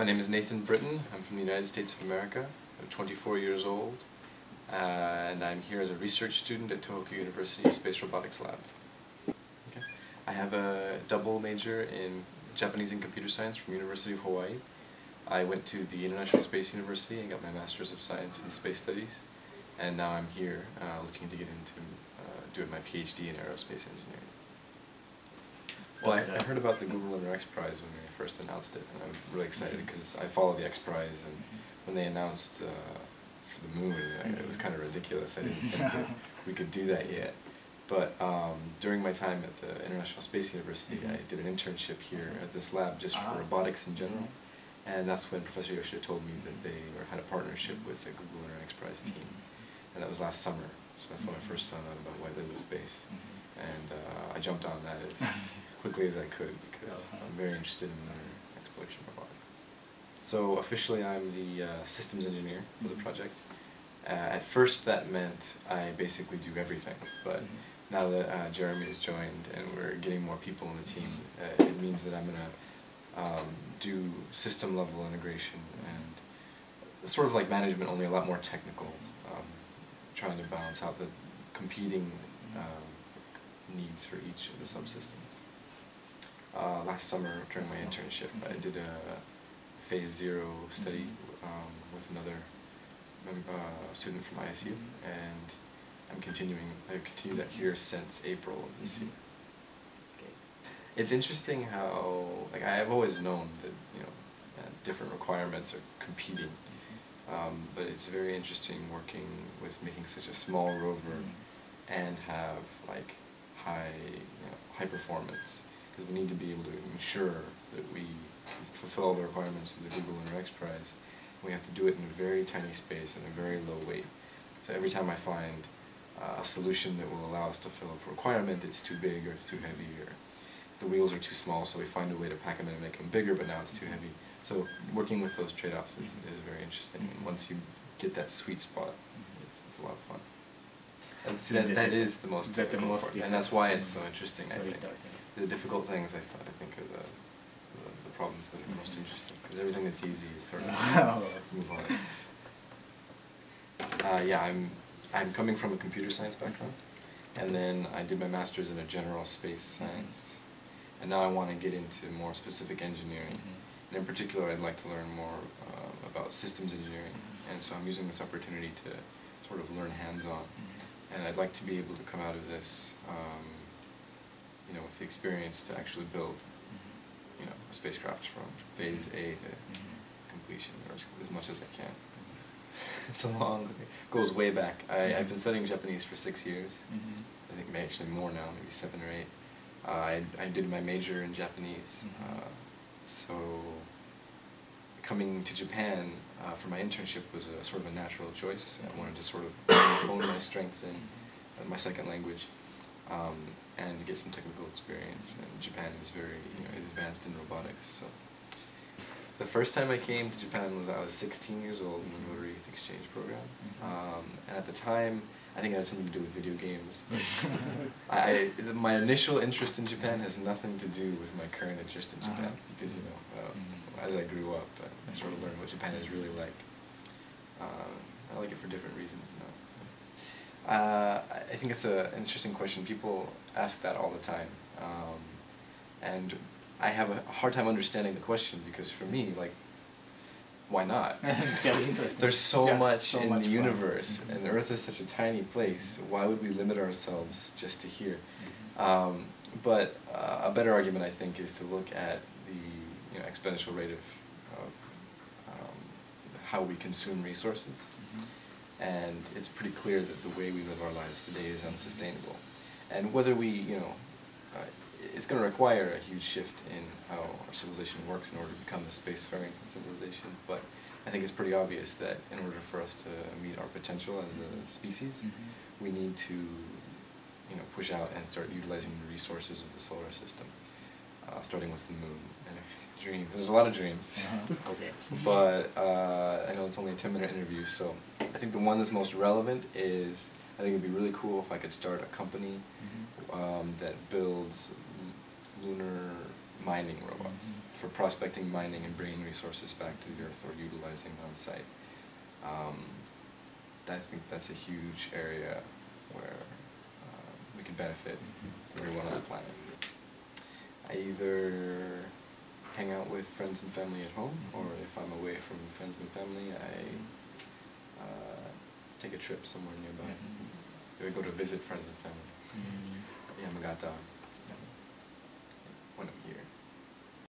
My name is Nathan Britton. I'm from the United States of America. I'm 24 years old, and I'm here as a research student at Tohoku University's Space Robotics Lab. Okay. I have a double major in Japanese and Computer Science from University of Hawaii. I went to the International Space University and got my Master's of Science in Space Studies, and now I'm here looking to get into doing my PhD in aerospace engineering. Well, I heard about the Google Lunar X Prize when they first announced it, and I'm really excited because I follow the X Prize, and when they announced for the moon, it was kind of ridiculous. I didn't think that we could do that yet. But during my time at the International Space University, I did an internship here at this lab just for robotics in general, and that's when Professor Yoshida told me that they had a partnership with the Google Lunar X Prize team, and that was last summer. So that's when I first found out about why they was space, and I jumped on that as quickly as I could because I'm very interested in lunar exploration robotics. So officially I'm the systems engineer for the project. At first that meant I basically do everything, but now that Jeremy has joined and we're getting more people on the team, it means that I'm going to do system level integration and sort of like management, only a lot more technical, trying to balance out the competing needs for each of the subsystems. Last summer during my internship, I did a phase 0 study with another student from ISU, and I've continued that here since April of this year. It's interesting how, like, I've always known that, you know, different requirements are competing, but it's very interesting working with making such a small rover and have like high performance, because we need to be able to ensure that we fulfill all the requirements of the Google Lunar X Prize. We have to do it in a very tiny space and a very low weight. So every time I find a solution that will allow us to fill up a requirement, it's too big or it's too heavy, or the wheels are too small, so we find a way to pack them in and make them bigger, but now it's too heavy. So working with those trade-offs is very interesting, and once you get that sweet spot, it's a lot of fun. And see, that is the most difficult part, and that's why it's so interesting, I think. The difficult things, I think, are the problems that are most interesting, because everything that's easy is sort of move on. Yeah, I'm coming from a computer science background, and then I did my master's in a general space science, and now I want to get into more specific engineering, and in particular I'd like to learn more about systems engineering, and so I'm using this opportunity to sort of learn hands-on, and I'd like to be able to come out of this you know, with the experience to actually build, you know, a spacecraft from phase A to completion, or as much as I can. It's a long, it goes way back. I've been studying Japanese for 6 years. I think actually more now, maybe 7 or 8. I did my major in Japanese, so coming to Japan for my internship was a sort of a natural choice. I wanted to sort of hone my strength in my second language, and get some technical experience. And Japan is very, you know, advanced in robotics. So the first time I came to Japan was I was 16 years old in the Rotary Youth Exchange program, and at the time I think it had something to do with video games. But my initial interest in Japan has nothing to do with my current interest in Japan, because, you know, as I grew up, I sort of learned what Japan is really like. I like it for different reasons now. I think it's an interesting question. People ask that all the time, and I have a hard time understanding the question, because for me, like, why not? There's so much in the universe, and the Earth is such a tiny place. Why would we limit ourselves just to here? But a better argument, I think, is to look at the exponential rate of how we consume resources. And it's pretty clear that the way we live our lives today is unsustainable. And whether we, it's going to require a huge shift in how our civilization works in order to become a spacefaring civilization, but I think it's pretty obvious that in order for us to meet our potential as a species, we need to, push out and start utilizing the resources of the solar system, starting with the moon. And there's a lot of dreams, Okay. but I know it's only a 10-minute interview, so I think the one that's most relevant is, I think it'd be really cool if I could start a company that builds lunar mining robots, for prospecting, mining, and bringing resources back to the earth or utilizing on site. I think that's a huge area where we can benefit everyone on the planet. I either hang out with friends and family at home, or if I'm away from friends and family, I take a trip somewhere nearby. I go to visit friends and family. Yamagata, when I'm here.